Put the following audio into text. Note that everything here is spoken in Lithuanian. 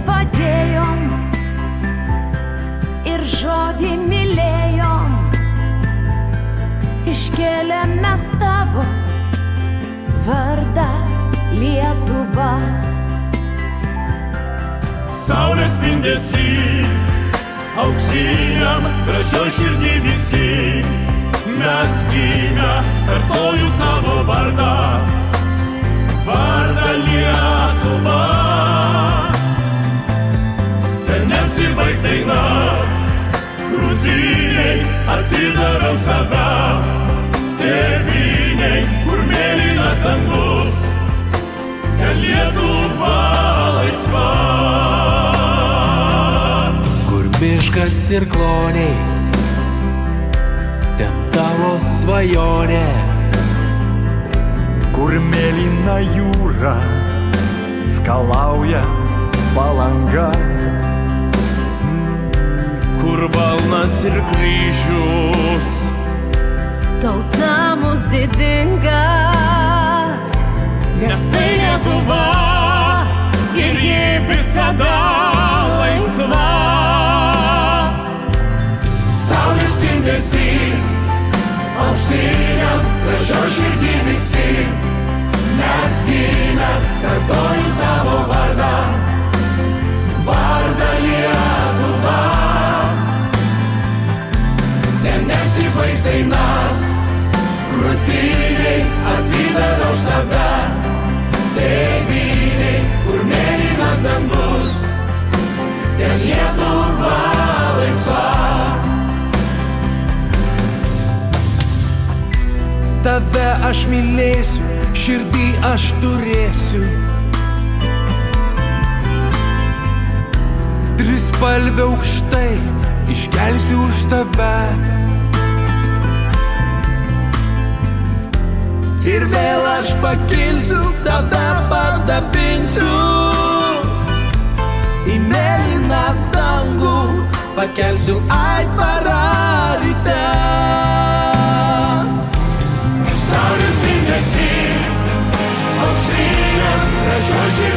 padėjom ir žodį mylėjom, iškėlėm mes tavo vardą Lietuva. Saulės spindesy, auksiniam, gražioj širdį visi, mes gimę, kartoju tavo vardą, vardą Lietuva. Ten nesibaigs daina, krūtiniai atidarau save, tėvynei, kur mėlynas dangus, ten Lietuva laisva. Kur miškas ir kloniai, ten tavo svajonė. Kur mėlyna jūra skalauja Palanga, Kur balnas ir kryžius, Tauta mus didinga, nes tai Lietuva ir ji visada laisva. Saulės spindesy, auksiniam, gražioj širdį visi, mes gimę, kartoju tavo vardą, vardą Lietuva. Ten nesibaigs daina, krūtiniai atidarau save, tėvynei, kur mėlynas dangus, ten Lietuva laisva. Tave aš mylėsiu, širdį aš turėsiu. Trispalvę aukštai iškelsiu už tave. Ir vėl aš pakilsiu, tave padabinsiu į mėlyną dangų, pakelsiu aitvarą ryte. Saulės spindesy, auksiniam, gražioj širdį